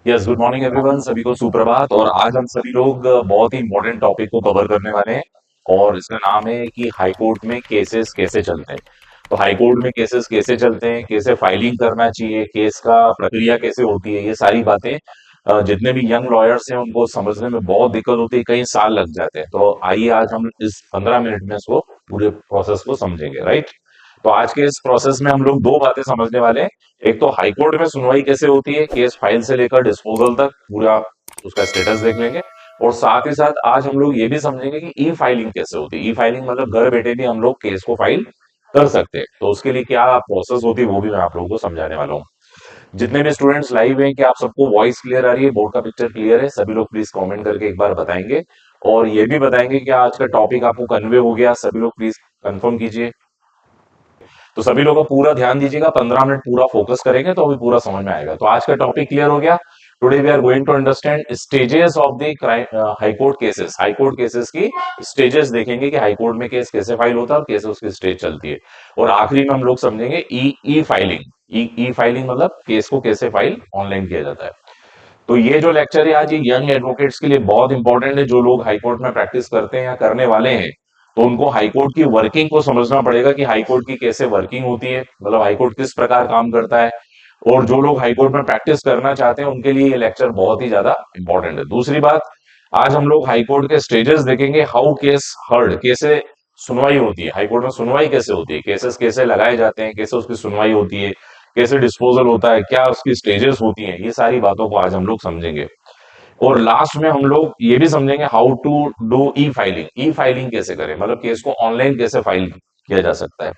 Yes, good morning everyone. सभी को सुप्रभात। और आज हम सभी लोग बहुत ही इम्पोर्टेंट टॉपिक को कवर करने वाले हैं और इसका नाम है कि हाई कोर्ट में केसेस कैसे चलते हैं। तो हाई कोर्ट में केसेस कैसे चलते हैं, कैसे फाइलिंग करना चाहिए, केस का प्रक्रिया कैसे होती है, ये सारी बातें जितने भी यंग लॉयर्स हैं उनको समझने में बहुत दिक्कत होती है, कई साल लग जाते हैं। तो आइए आज हम इस 15 मिनट में इसको पूरे प्रोसेस को समझेंगे, राइट। तो आज के इस प्रोसेस में हम लोग दो बातें समझने वाले हैं। एक तो हाई कोर्ट में सुनवाई कैसे होती है, केस फाइल से लेकर डिस्पोजल तक पूरा उसका स्टेटस देख लेंगे। और साथ ही साथ आज हम लोग ये भी समझेंगे कि ई फाइलिंग कैसे होती है। ई फाइलिंग मतलब घर बैठे भी हम लोग केस को फाइल कर सकते हैं, तो उसके लिए क्या प्रोसेस होती है वो भी मैं आप लोगों को समझाने वाला हूँ। जितने भी स्टूडेंट्स लाइव हैं, कि आप सबको वॉइस क्लियर आ रही है, बोर्ड का पिक्चर क्लियर है, सभी लोग प्लीज कमेंट करके एक बार बताएंगे। और ये भी बताएंगे कि आज का टॉपिक आपको कन्वे हो गया, सभी लोग प्लीज कंफर्म कीजिए। तो सभी लोगों को पूरा ध्यान दीजिएगा, 15 मिनट पूरा फोकस करेंगे तो अभी पूरा समझ में आएगा। तो आज का टॉपिक क्लियर हो गया। Today we are going to understand stages of the high court cases. High court cases की स्टेजेस देखेंगे कि हाई कोर्ट में केस कैसे फाइल होता है और कैसे उसकी स्टेज चलती है। और आखिरी में हम लोग समझेंगे ई ई फाइलिंग। ई फाइलिंग मतलब केस को कैसे फाइल ऑनलाइन किया जाता है। तो ये जो लेक्चर है आज, ये यंग एडवोकेट्स के लिए बहुत इंपॉर्टेंट है। जो लोग हाई कोर्ट में प्रैक्टिस करते हैं या करने वाले हैं, तो उनको हाई कोर्ट की वर्किंग को समझना पड़ेगा कि हाई कोर्ट की कैसे वर्किंग होती है, मतलब हाई कोर्ट किस प्रकार काम करता है। और जो लोग हाई कोर्ट में प्रैक्टिस करना चाहते हैं उनके लिए ये लेक्चर बहुत ही ज्यादा इंपॉर्टेंट है। दूसरी बात, आज हम लोग हाई कोर्ट के स्टेजेस देखेंगे। हाउ केस हर्ड, कैसे सुनवाई होती है हाई कोर्ट में, सुनवाई कैसे होती है, केसेस कैसे लगाए जाते हैं, कैसे उसकी सुनवाई होती है, कैसे डिस्पोजल होता है, क्या उसकी स्टेजेस होती हैं, ये सारी बातों को आज हम लोग समझेंगे। और लास्ट में हम लोग ये भी समझेंगे how to do e filing. E filing कैसे करें, मतलब केस को ऑनलाइन कैसे फाइल किया जा सकता है।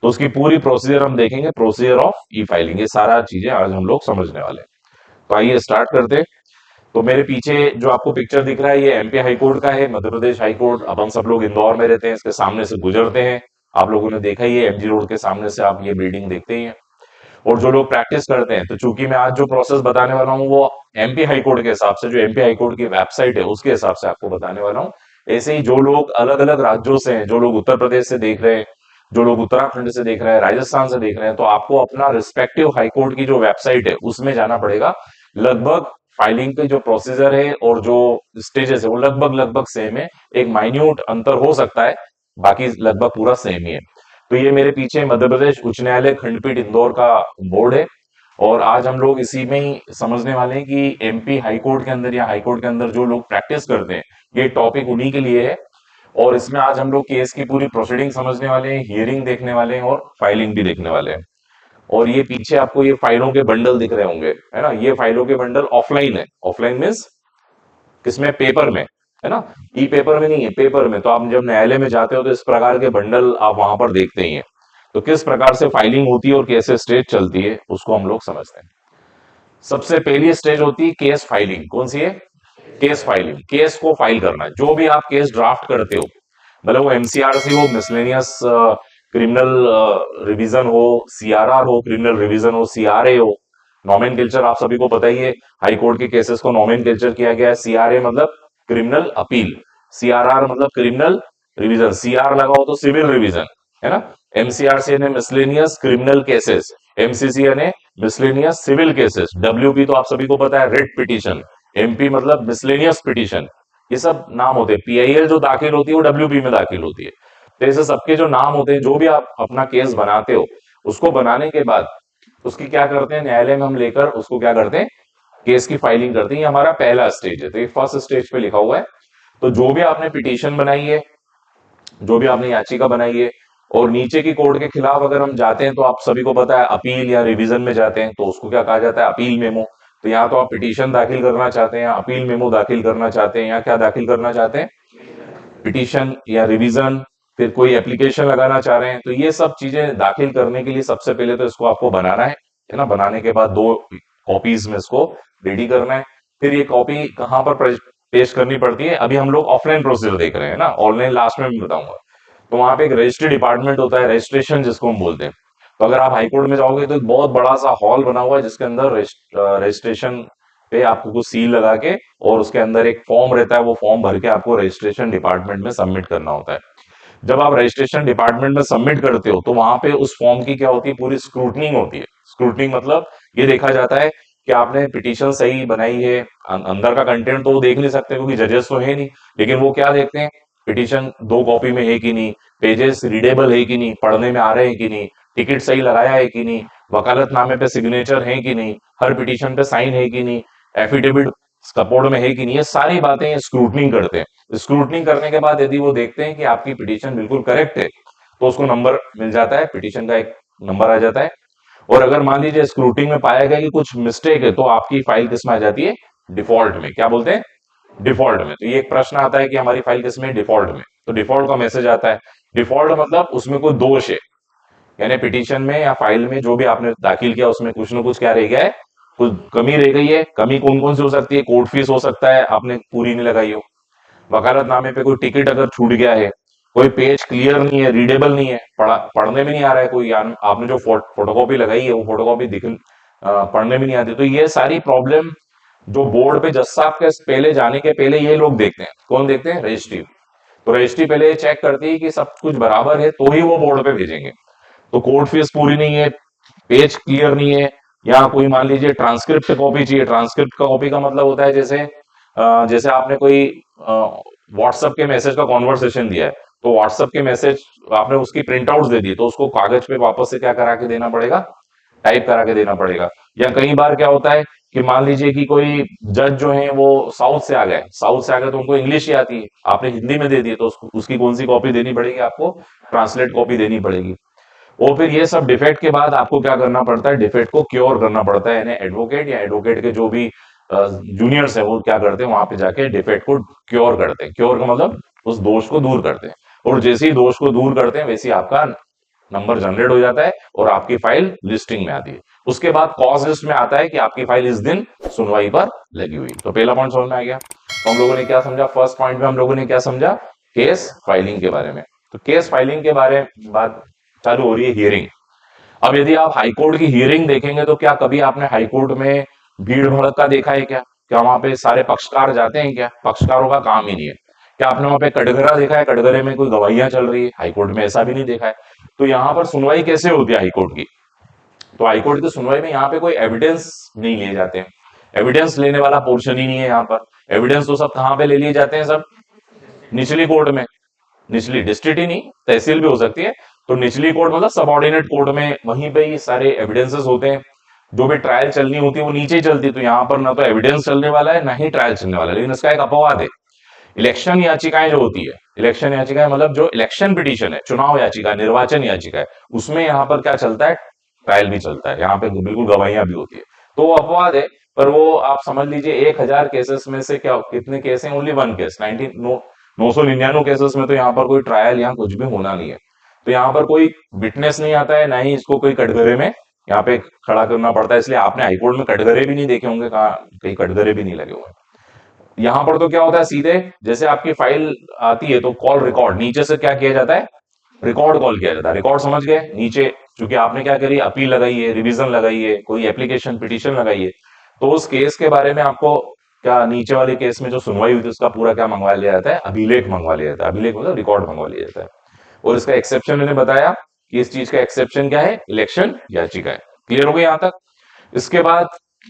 तो उसकी पूरी प्रोसीजर हम देखेंगे, प्रोसीजर ऑफ ई फाइलिंग। ये सारा चीजें आज हम लोग समझने वाले हैं। तो आइए स्टार्ट करते हैं। तो मेरे पीछे जो आपको पिक्चर दिख रहा है, ये एमपी हाई कोर्ट का है, मध्य प्रदेश हाई कोर्ट। अब हम सब लोग इंदौर में रहते हैं, इसके सामने से गुजरते हैं। आप लोगों ने देखा ही है, एमजी रोड के सामने से आप ये बिल्डिंग देखते ही हैं। और जो लोग प्रैक्टिस करते हैं, तो चूंकि मैं आज जो प्रोसेस बताने वाला हूँ वो एमपी हाई कोर्ट के हिसाब से, जो एमपी हाई कोर्ट की वेबसाइट है उसके हिसाब से आपको बताने वाला हूँ। ऐसे ही जो लोग अलग अलग राज्यों से हैं, जो लोग उत्तर प्रदेश से देख रहे हैं, जो लोग उत्तराखंड से देख रहे हैं, राजस्थान से देख रहे हैं, तो आपको अपना रिस्पेक्टिव हाई कोर्ट की जो वेबसाइट है उसमें जाना पड़ेगा। लगभग फाइलिंग के जो प्रोसीजर है और जो स्टेजेस है वो लगभग लगभग सेम है। एक माइन्यूट अंतर हो सकता है, बाकी लगभग पूरा सेम ही है। तो ये मेरे पीछे मध्य प्रदेश उच्च न्यायालय खंडपीठ इंदौर का बोर्ड है। और आज हम लोग इसी में ही समझने वाले हैं कि एमपी हाई कोर्ट के अंदर या हाई कोर्ट के अंदर जो लोग प्रैक्टिस करते हैं, ये टॉपिक उन्हीं के लिए है। और इसमें आज हम लोग केस की पूरी प्रोसीडिंग समझने वाले हैं, हियरिंग देखने वाले हैं और फाइलिंग भी देखने वाले हैं। और ये पीछे आपको ये फाइलों के बंडल दिख रहे होंगे, है ना। ये फाइलों के बंडल ऑफलाइन है। ऑफलाइन मीन्स किसमें, पेपर में, है ना। ई पेपर में नहीं है, पेपर में। तो आप जब न्यायालय में जाते हो तो इस प्रकार के बंडल आप वहां पर देखते ही हैं। तो किस प्रकार से फाइलिंग होती है और कैसे स्टेज चलती है उसको हम लोग समझते हैं। सबसे पहली स्टेज होती है केस फाइलिंग। कौन सी है? Case filing. केस को फाइल करना है। जो भी आप केस ड्राफ्ट करते हो, मतलब वो एमसीआरसी हो, मिसलेनियस क्रिमिनल रिवीजन हो, सीआरआर हो, क्रिमिनल रिवीजन हो, सीआरए हो, नॉमेनक्लेचर आप सभी को पता ही है। हाई कोर्ट के केसेस को नॉमेनक्लेचर किया गया है। सीआरए मतलब क्रिमिनल अपील, सीआरआर मतलब क्रिमिनल रिवीजन, सीआर लगाओ तो सिविल रिवीजन, है ना। एमसीआरसी ने मिसलेनियस क्रिमिनल केसेस, एमसीसी ने मिसलेनियस सिविल केसेस, डब्ल्यूपी तो आप सभी को पता है रिट पिटीशन, एमपी मतलब मिसलेनियस पिटीशन। ये सब नाम होते हैं। पीआईएल जो दाखिल होती है वो डब्ल्यूपी में दाखिल होती है। तो ऐसे सबके जो नाम होते हैं, जो भी आप अपना केस बनाते हो, उसको बनाने के बाद उसकी क्या करते हैं, न्यायालय में हम लेकर उसको क्या करते हैं, केस की फाइलिंग करते हैं। ये हमारा पहला स्टेज है। तो ये फर्स्ट स्टेज पे लिखा हुआ है। तो जो भी आपने पिटीशन बनाई है, जो भी आपने याचिका बनाई है, और नीचे की कोर्ट के खिलाफ अगर हम जाते हैं तो आप सभी को पता है अपील या रिवीजन में जाते हैं तो उसको क्या कहा जाता है, अपील मेमो। तो यहाँ तो आप पिटीशन दाखिल करना चाहते हैं, अपील मेमो दाखिल करना चाहते हैं, या क्या दाखिल करना चाहते हैं, पिटीशन या रिवीजन, फिर कोई एप्लीकेशन लगाना चाह रहे हैं। तो ये सब चीजें दाखिल करने के लिए सबसे पहले तो इसको आपको बनाना है ना। बनाने के बाद दो कॉपीज में इसको रेडी करना है। फिर ये कॉपी कहाँ पर पेश करनी पड़ती है, अभी हम लोग ऑफलाइन प्रोसीजर देख रहे हैं ना, ऑनलाइन लास्ट में भी बताऊंगा। तो वहां पे एक रजिस्ट्री डिपार्टमेंट होता है, रजिस्ट्रेशन जिसको हम बोलते हैं। तो अगर आप हाईकोर्ट में जाओगे तो एक बहुत बड़ा सा हॉल बना हुआ है जिसके अंदर रजिस्ट्रेशन पे आपको कुछ सील लगा के, और उसके अंदर एक फॉर्म रहता है, वो फॉर्म भर के आपको रजिस्ट्रेशन डिपार्टमेंट में सबमिट करना होता है। जब आप रजिस्ट्रेशन डिपार्टमेंट में सबमिट करते हो तो वहां पे उस फॉर्म की क्या होती है, पूरी स्क्रूटनिंग होती है। स्क्रूटनिंग मतलब ये देखा जाता है कि आपने पिटीशन सही बनाई है। अंदर का कंटेंट तो वो देख नहीं सकते क्योंकि जजेस तो है नहीं, लेकिन वो क्या देखते हैं, पिटीशन दो कॉपी में है कि नहीं, पेजेस रीडेबल है कि नहीं, पढ़ने में आ रहे हैं कि नहीं, टिकट सही लगाया है कि नहीं, वकालतनामे पे सिग्नेचर है कि नहीं, हर पिटीशन पे साइन है कि नहीं, एफिडेविट सपोर्ट में है कि नहीं, ये सारी बातें स्क्रूटनिंग करते हैं। स्क्रूटनिंग करने के बाद यदि वो देखते हैं कि आपकी पिटीशन बिल्कुल करेक्ट है, तो उसको नंबर मिल जाता है, पिटीशन का एक नंबर आ जाता है। और अगर मान लीजिए स्क्रूटिंग में पाया गया कि कुछ मिस्टेक है, तो आपकी फाइल किस में आ जाती है, डिफॉल्ट में। क्या बोलते हैं, डिफॉल्ट में। तो ये एक प्रश्न आता है कि हमारी फाइल किस में, डिफॉल्ट में। तो डिफॉल्ट का मैसेज आता है। डिफॉल्ट मतलब उसमें कोई दोष है, यानी पिटीशन में या फाइल में जो भी आपने दाखिल किया उसमें कुछ ना कुछ क्या रह गया है, कुछ कमी रह गई है। कमी कौन कौन सी हो सकती है, कोर्ट फीस हो सकता है आपने पूरी नहीं लगाई हो, वकालतनामे पे कोई टिकट अगर छूट गया है, कोई पेज क्लियर नहीं है, रीडेबल नहीं है, पढ़ने में नहीं आ रहा है, कोई आपने जो फोटोकॉपी लगाई है वो फोटोकॉपी पढ़ने में नहीं आती। तो ये सारी प्रॉब्लम जो बोर्ड पे जज साहब के पहले जाने के पहले ये लोग देखते हैं। कौन देखते हैं, रजिस्ट्री। तो रजिस्ट्री पहले चेक करती है कि सब कुछ बराबर है, तो ही वो बोर्ड पे भेजेंगे। तो कोर्ट फीस पूरी नहीं है, पेज क्लियर नहीं है, या कोई मान लीजिए ट्रांसक्रिप्ट कॉपी चाहिए। ट्रांसक्रिप्ट का कॉपी का मतलब होता है जैसे जैसे आपने कोई व्हाट्सएप के मैसेज का कॉन्वर्सेशन दिया है, तो व्हाट्सएप के मैसेज आपने उसकी प्रिंट आउट दे दी, तो उसको कागज पे वापस से क्या करा के देना पड़ेगा, टाइप करा के देना पड़ेगा। या कई बार क्या होता है कि मान लीजिए कि कोई जज जो है वो साउथ से आ गए, साउथ से आ गए तो उनको इंग्लिश ही आती है, आपने हिंदी में दे दी, तो उसकी कौन सी कॉपी देनी पड़ेगी, आपको ट्रांसलेट कॉपी देनी पड़ेगी। और फिर ये सब डिफेक्ट के बाद आपको क्या करना पड़ता है, डिफेक्ट को क्योर करना पड़ता है, यानी एडवोकेट या एडवोकेट के जो भी जूनियर्स है वो क्या करते हैं, वहां पे जाके डिफेक्ट को क्योर करते हैं। क्योर का मतलब उस दोष को दूर करते हैं। और जैसे ही दोष को दूर करते हैं वैसे ही आपका नंबर जनरेट हो जाता है और आपकी फाइल लिस्टिंग में आती है। उसके बाद कॉज लिस्ट में आता है कि आपकी फाइल इस दिन सुनवाई पर लगी हुई। तो पहला पॉइंट समझ में आ गया। तो हम लोगों ने क्या समझा, फर्स्ट पॉइंट में हम लोगों ने क्या समझा, केस फाइलिंग के बारे में। तो केस फाइलिंग के बारे में बात चालू हो रही है, हियरिंग। अब यदि आप हाईकोर्ट की हियरिंग देखेंगे तो क्या कभी आपने हाईकोर्ट में भीड़ भड़का देखा है क्या, क्या वहां पे सारे पक्षकार जाते हैं क्या, पक्षकारों का काम ही नहीं है। क्या आपने वहां पे कटघरा देखा है, कटघरे में कोई गवाहियां चल रही है, हाईकोर्ट में ऐसा भी नहीं देखा है। तो यहाँ पर सुनवाई कैसे होती है हाईकोर्ट की, तो हाईकोर्ट की सुनवाई में यहाँ पे कोई एविडेंस नहीं लिए जाते हैं, एविडेंस लेने वाला पोर्शन ही नहीं है यहाँ पर। एविडेंस तो सब कहाँ पे ले लिए जाते हैं, सब निचली कोर्ट में। निचली डिस्ट्रिक्ट ही नहीं, तहसील भी हो सकती है। तो निचली कोर्ट मतलब सबऑर्डिनेट कोर्ट में, वहीं पे ही सारे एविडेंसेस होते हैं। जो भी ट्रायल चलनी होती है वो नीचे ही चलती है। तो यहाँ पर ना तो एविडेंस चलने वाला है ना ही ट्रायल चलने वाला है। लेकिन इसका एक अपवाद है, इलेक्शन याचिकाएं जो होती है, इलेक्शन याचिकाएं मतलब जो इलेक्शन पिटीशन है, चुनाव याचिका, निर्वाचन याचिका है, उसमें यहाँ पर क्या चलता है, ट्रायल भी चलता है, यहाँ पे बिल्कुल गवाहियां भी होती है। तो वो अपवाद है। पर वो आप समझ लीजिए 1000 केसेस में से क्या कितने केस हैं, ओनली वन केस, 999 केसेस में तो यहाँ पर कोई ट्रायल या कुछ भी होना नहीं है। तो यहाँ पर कोई विटनेस नहीं आता है, ना ही इसको कोई कटघरे में यहाँ पे खड़ा करना पड़ता है। इसलिए आपने हाईकोर्ट में कटघरे भी नहीं देखे होंगे, कहा कहीं कटघरे भी नहीं लगे हुए। यहाँ पर तो क्या होता है, सीधे जैसे आपकी फाइल आती है तो कॉल रिकॉर्ड, नीचे से क्या किया जाता है, रिकॉर्ड कॉल किया जाता है। रिकॉर्ड समझ गए, नीचे चूंकि आपने क्या करी, अपील लगाई है, रिवीजन लगाई है, कोई एप्लीकेशन पिटीशन लगाई है, तो उस केस के बारे में आपको क्या, नीचे वाले केस में जो सुनवाई हुई थी उसका पूरा क्या मंगवा लिया जाता है, अभिलेख मंगवा लिया जाता है। अभिलेख मतलब रिकॉर्ड मंगवा लिया जाता है। और इसका एक्सेप्शन मैंने बताया कि इस चीज का एक्सेप्शन क्या है, इलेक्शन याचिका है। क्लियर हो गई यहां तक। इसके बाद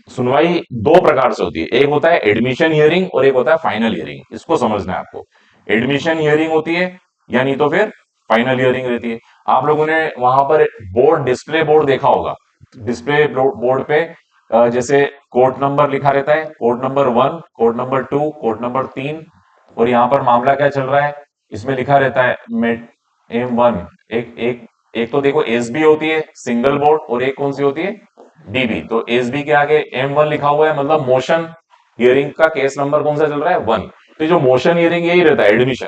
सुनवाई दो प्रकार से होती है, एक होता है एडमिशन हियरिंग और एक होता है फाइनल हियरिंग। इसको समझना है आपको। एडमिशन हियरिंग होती है या नहीं तो फिर फाइनल हियरिंग रहती है। आप लोगों ने वहां पर बोर्ड, डिस्प्ले बोर्ड देखा होगा। डिस्प्ले बोर्ड पे जैसे कोर्ट नंबर लिखा रहता है, court number 1, court number 2, court number 3, और यहाँ पर मामला क्या चल रहा है, इसमें लिखा रहता है मेट M1। एक एक एक तो देखो एसबी होती है सिंगल बोर्ड, और एक कौन सी होती है, डीबी। तो एसबी के आगे M1 लिखा हुआ है, मतलब मोशन हियरिंग का केस नंबर कौन सा चल रहा है, 1। तो जो मोशन हियरिंग यही रहता है, एडमिशन।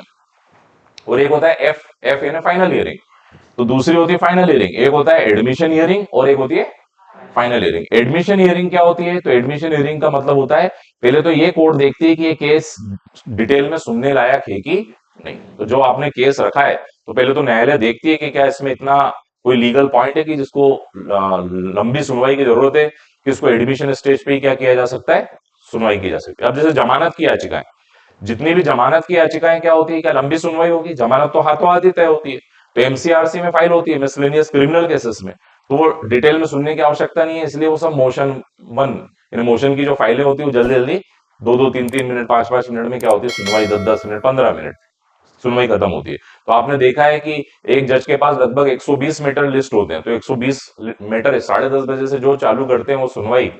और एक होता है एफ, एफ यानी फाइनल हियरिंग। तो दूसरी होती है फाइनल हियरिंग। एक होता है एडमिशन हियरिंग और एक होती है फाइनल हियरिंग। एडमिशन हियरिंग क्या होती है, तो एडमिशन हियरिंग का मतलब होता है पहले तो ये कोर्ट देखती है कि ये केस डिटेल में सुनने लायक है कि नहीं। तो जो आपने केस रखा है तो पहले तो न्यायालय देखती है कि क्या इसमें इतना कोई लीगल पॉइंट है कि जिसको लंबी सुनवाई की जरूरत है, कि इसको एडमिशन स्टेज पे ही क्या किया जा सकता है, सुनवाई की जा सकती है। अब जैसे जमानत की याचिकाएं, जितनी भी जमानत की याचिकाएं क्या होती है, क्या लंबी सुनवाई होगी, जमानत तो हाथों हाथ ही तय होती है। तो एमसीआरसी में फाइल होती है, मिसलेनियस क्रिमिनल केसेस में, तो वो डिटेल में सुनने की आवश्यकता नहीं है, इसलिए वो सब मोशन 1 इन मोशन की जो फाइलें होती है वो जल्दी जल्दी 2-2, 3-3 मिनट, 5-5 मिनट में क्या होती है सुनवाई, 10-10 मिनट, 15 मिनट सुनवाई खत्म होती है। तो आपने देखा है कि एक जज के पास लगभग 120 मीटर लिस्ट होते हैं, तो 120 मीटर 10:30 बजे से जो चालू करते हैं वो सुनवाई,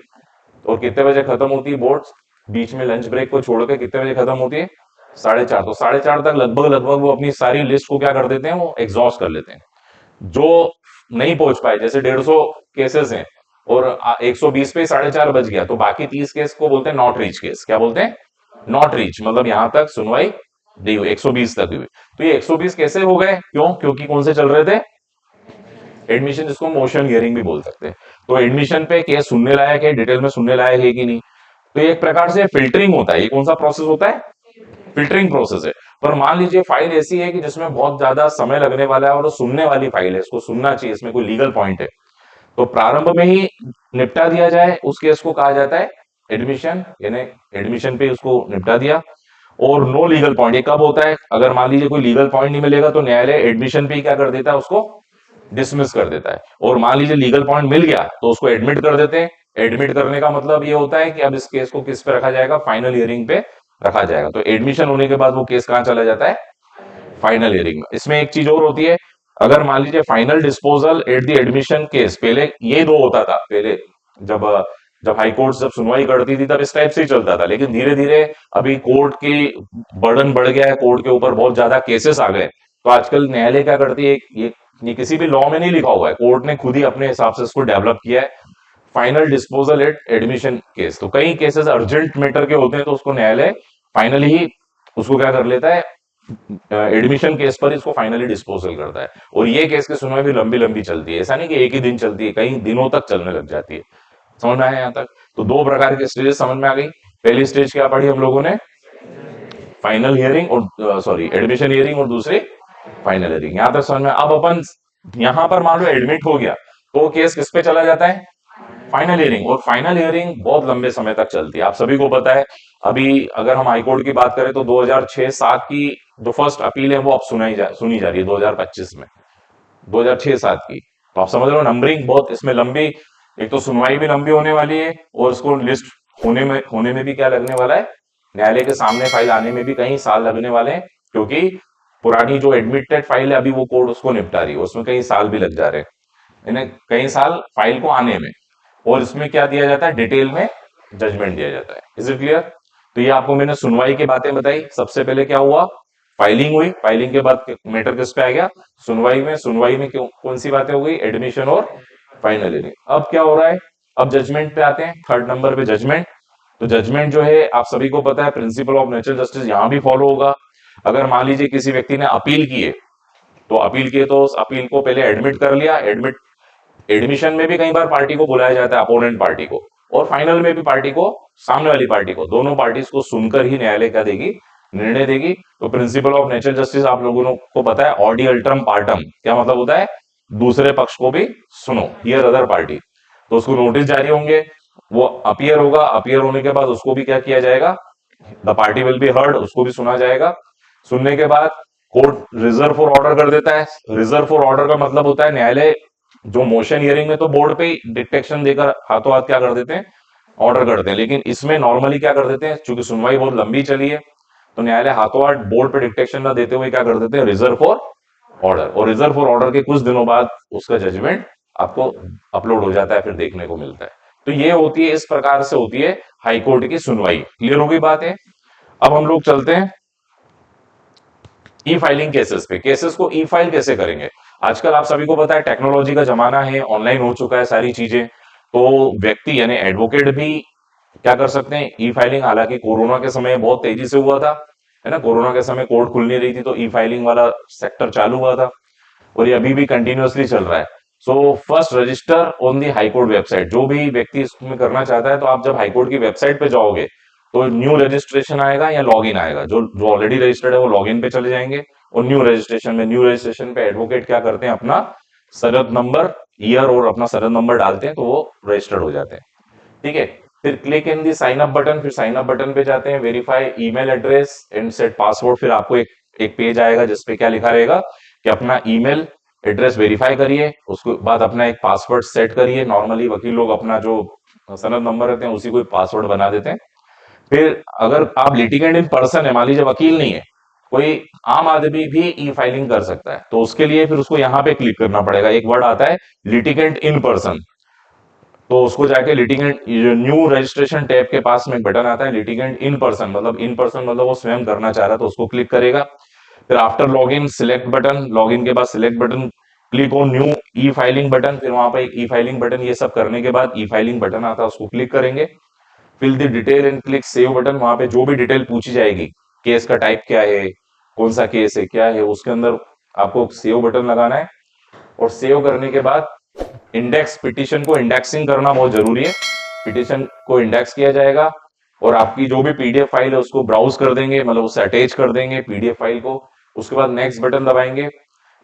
और कितने बजे खत्म होती है बोर्ड, बीच में लंच ब्रेक को छोड़ के कितने बजे खत्म होती है, 4:30। तो 4:30 तक लगभग लगभग वो अपनी सारी लिस्ट को क्या कर देते हैं, वो एग्जॉस्ट कर लेते हैं। जो नहीं पहुंच पाए, जैसे 150 केसेस हैं और 120 पे 4:30 बज गया, तो बाकी 30 केस को बोलते हैं नॉट रीच केस। क्या बोलते हैं? नॉट रीच, मतलब यहां तक सुनवाई नहीं हुई, 120 तक हुई। तो ये 120 कैसे हो गए? क्यों? क्योंकि कौन से चल रहे थे? एडमिशन, जिसको मोशन हियरिंग भी बोल सकते हैं। तो एडमिशन पे केस सुनने लायक है, डिटेल में सुनने लायक है कि नहीं। तो ये एक प्रकार से फिल्टरिंग होता है। ये कौन सा प्रोसेस होता है? फिल्टरिंग प्रोसेस है। पर मान लीजिए फाइल ऐसी है कि जिसमें बहुत ज्यादा समय लगने वाला है और वो सुनने वाली फाइल है, इसको सुनना चाहिए, इसमें कोई लीगल पॉइंट है, तो प्रारंभ में ही निपटा दिया जाए, उस केस को कहा जाता है एडमिशन, यानी एडमिशन पे उसको निपटा दिया। और नो लीगल पॉइंट ये कब होता है? अगर मान लीजिए कोई लीगल पॉइंट नहीं मिलेगा तो न्यायालय एडमिशन पे ही क्या कर देता है, उसको डिसमिस कर देता है। और मान लीजिए लीगल पॉइंट मिल गया तो उसको एडमिट कर देते हैं। एडमिट करने का मतलब ये होता है कि अब इस केस को किस पे रखा जाएगा? फाइनल हियरिंग पे रखा जाएगा। तो एडमिशन होने के बाद वो केस कहां चला जाता है? फाइनल हियरिंग में। इसमें एक चीज और होती है, अगर मान लीजिए final disposal at the admission case, पहले ये दो होता था। पहले जब जब हाई कोर्ट जब सुनवाई करती थी तब इस टाइप से ही चलता था, लेकिन धीरे धीरे अभी कोर्ट की बर्डन बढ़ गया है, कोर्ट के ऊपर बहुत ज्यादा केसेस आ गए, तो आजकल न्यायालय क्या करती है, ये किसी भी लॉ में नहीं लिखा हुआ है, कोर्ट ने खुद ही अपने हिसाब से इसको डेवलप किया है, final disposal at admission case. तो कई केसेस अर्जेंट मैटर के होते हैं तो उसको न्यायालय फाइनली ही उसको क्या कर लेता है, एडमिशन केस पर इसको फाइनली डिस्पोजल करता है। और ये केस की सुनवाई भी लंबी लंबी चलती है, ऐसा नहीं कि एक ही दिन चलती है, कई दिनों तक चलने लग जाती है। समझ में आया यहाँ तक? तो दो प्रकार की स्टेजेस समझ में आ गई। पहली स्टेज क्या पढ़ी हम लोगों ने? फाइनल हियरिंग और सॉरी एडमिशन हियरिंग, और दूसरी फाइनल हियरिंग। यहां तक समझ में? अब अपन यहां पर मान लो एडमिट हो गया तो केस किस पे चला जाता है? Final hearing. और फाइनल हियरिंग बहुत लंबे समय तक चलती है, आप सभी को पता है। अभी अगर हम हाईकोर्ट की बात करें तो 2006-07 की जो फर्स्ट अपील है वो अब सुनी जा रही है 2025 में, 2006-07 की। तो आप समझ रहे हो नंबरिंग बहुत इसमें लंबी, एक तो सुनवाई भी लंबी होने वाली है और उसको लिस्ट होने में भी क्या लगने वाला है, न्यायालय के सामने फाइल आने में भी कई साल लगने वाले हैं, क्योंकि पुरानी जो एडमिटेड फाइल है अभी वो कोर्ट उसको निपटा रही है, उसमें कई साल भी लग जा रहे हैं, इन्हें कई साल फाइल को आने में। और इसमें क्या दिया जाता है, डिटेल में जजमेंट दिया जाता है। Is it clear? तो ये आपको मैंने सुनवाई की बातें बताई। सबसे पहले क्या हुआ, फाइलिंग हुई, फाइलिंग के बाद मैटर किस पे आ गया, सुनवाई में। सुनवाई में क्यों कौन सी बातें हो गई, एडमिशन और फाइनल हियरिंग। अब क्या हो रहा है, अब जजमेंट पे आते हैं, थर्ड नंबर पे जजमेंट। तो जजमेंट जो है आप सभी को पता है प्रिंसिपल ऑफ नेचुरल जस्टिस यहां भी फॉलो होगा। अगर मान लीजिए किसी व्यक्ति ने अपील की है, तो अपील किए तो उस अपील को पहले एडमिट कर लिया। एडमिशन में भी कई बार पार्टी को बुलाया जाता है, अपोनेंट पार्टी को, और फाइनल में भी पार्टी को, सामने वाली पार्टी को, दोनों पार्टीज को सुनकर ही न्यायालय क्या देगी, निर्णय देगी। तो प्रिंसिपल ऑफ नेचुरल जस्टिस आप लोगों को पता है, ऑडी अल्ट्रम पार्टम क्या मतलब होता है, दूसरे पक्ष को भी सुनो, हियर अदर पार्टी। तो उसको नोटिस जारी होंगे, वो अपियर होगा, अपियर होने के बाद उसको भी क्या किया जाएगा, the party will be heard, उसको भी सुना जाएगा। सुनने के बाद कोर्ट रिजर्व फॉर ऑर्डर कर देता है। रिजर्व फॉर ऑर्डर का मतलब होता है न्यायालय जो मोशन हियरिंग में तो बोर्ड पे ही डिटेक्शन देकर हाथों हाथ क्या कर देते हैं, ऑर्डर करते हैं, लेकिन इसमें नॉर्मली क्या कर देते हैं, चूंकि सुनवाई बहुत लंबी चली है तो न्यायालय हाथों हाथ बोर्ड पे डिटेक्शन ना देते हुए क्या कर देते हैं, रिजर्व फॉर ऑर्डर। और रिजर्व फॉर ऑर्डर के कुछ दिनों बाद उसका जजमेंट आपको अपलोड हो जाता है, फिर देखने को मिलता है। तो ये होती है, इस प्रकार से होती है हाईकोर्ट की सुनवाई। क्लियर हो गई बात है? अब हम लोग चलते हैं ई फाइलिंग केसेस पे। केसेस को ई फाइल कैसे करेंगे? आजकल आप सभी को पता है टेक्नोलॉजी का जमाना है, ऑनलाइन हो चुका है सारी चीजें। तो व्यक्ति यानी एडवोकेट भी क्या कर सकते हैं, ई फाइलिंग। हालांकि कोरोना के समय बहुत तेजी से हुआ था, है ना, कोरोना के समय कोर्ट खुल नहीं रही थी तो ई फाइलिंग वाला सेक्टर चालू हुआ था, और ये अभी भी कंटिन्यूअसली चल रहा है। So first resistor on the high court website. जो भी व्यक्ति इसमें करना चाहता है तो आप जब हाईकोर्ट की वेबसाइट पे जाओगे तो न्यू रजिस्ट्रेशन आएगा या लॉगिन आएगा। जो जो ऑलरेडी रजिस्टर्ड है वो लॉगिन पे चले जाएंगे, और न्यू रजिस्ट्रेशन पे एडवोकेट क्या करते हैं, अपना सरद नंबर, ईयर और अपना सरद नंबर डालते हैं तो वो रजिस्टर्ड हो जाते हैं। ठीक है, फिर click in the sign up button, फिर साइन अप बटन पे जाते हैं, verify email address and set password. फिर आपको एक एक पेज आएगा जिसपे क्या लिखा रहेगा कि अपना ईमेल एड्रेस वेरीफाई करिए, उसके बाद अपना एक पासवर्ड सेट करिए। नॉर्मली वकील लोग अपना जो सनद नंबर रहते हैं, उसी को पासवर्ड बना देते हैं। फिर अगर आप लिटिगेंट इन पर्सन है, मान लीजिए वकील नहीं है, कोई आम आदमी भी ई फाइलिंग कर सकता है, तो उसके लिए फिर उसको यहाँ पे क्लिक करना पड़ेगा। एक वर्ड आता है लिटिगेंट इन पर्सन, तो उसको जाके लिटिगेंट न्यू रजिस्ट्रेशन टैब के पास में एक बटन आता है लिटिगेंट इन पर्सन मतलब वो स्वयं करना चाह रहा है, तो उसको क्लिक करेगा। फिर after login select button, login के बाद select button, click on new E filing button, फिर वहां पर ई फाइलिंग बटन, ये सब करने के बाद ई फाइलिंग बटन आता है, उसको क्लिक करेंगे। Fill the detail and click save button, वहां पे जो भी डिटेल पूछी जाएगी, केस का टाइप क्या है, कौन सा केस है, क्या है, उसके अंदर आपको सेव बटन लगाना है। और सेव करने के बाद इंडेक्स पिटीशन को इंडेक्सिंग करना बहुत जरूरी है। पिटीशन को इंडेक्स किया जाएगा और आपकी जो भी पीडीएफ फाइल है उसको ब्राउज कर देंगे, मतलब उससे अटैच कर देंगे पीडीएफ फाइल को। उसके बाद नेक्स्ट बटन दबाएंगे।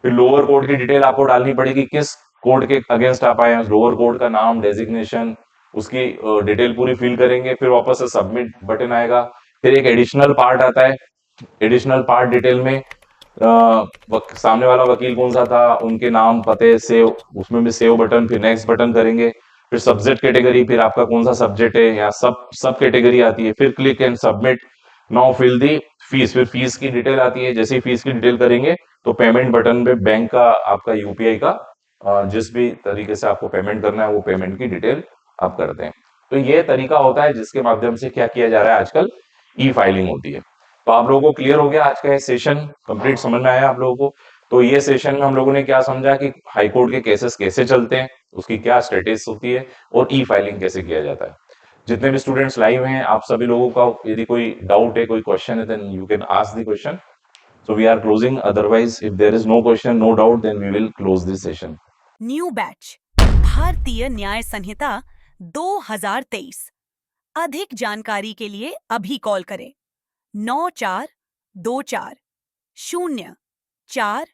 फिर लोअर कोर्ट की डिटेल आपको डालनी पड़ेगी, किस कोर्ट के अगेंस्ट आप आए हैं, लोअर कोर्ट का नाम, डेजिग्नेशन, उसकी डिटेल पूरी फिल करेंगे। फिर वापस से सबमिट बटन आएगा। फिर एक एडिशनल पार्ट आता है, एडिशनल पार्ट डिटेल में सामने वाला वकील कौन सा था, उनके नाम, पते, सेव, उसमें भी सेव बटन, फिर नेक्स्ट बटन करेंगे। फिर सब्जेक्ट कैटेगरी, फिर आपका कौन सा सब्जेक्ट है, या सब सब कैटेगरी आती है। फिर click and submit. Now fill the fees, फिर फीस की डिटेल आती है। जैसे ही फीस की डिटेल करेंगे तो पेमेंट बटन पे बैंक का, आपका यूपीआई का, जिस भी तरीके से आपको पेमेंट करना है वो पेमेंट की डिटेल आप करते हैं। तो ये तरीका होता है जिसके माध्यम से क्या किया जा रहा है आजकल, ई फाइलिंग होती है। तो आप लोगों को क्लियर हो गया, आज का ये सेशन कंप्लीट समझ में आया आप लोगों को। तो ये सेशन में हम लोगों ने क्या समझा कि हाई कोर्ट के केसेस कैसे चलते हैं, उसकी क्या स्टेटस होती है, और ई फाइलिंग कैसे किया जाता है। जितने भी स्टूडेंट्स लाइव हैं, आप सभी लोगों का यदि कोई डाउट है, कोई क्वेश्चन है, then you can ask the question. So we are closing. Otherwise, if there is no question, no doubt, then we will close this session. New batch भारतीय न्याय संहिता 2023। अधिक जानकारी के लिए अभी कॉल करें 9424 044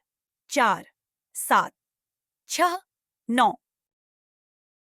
769।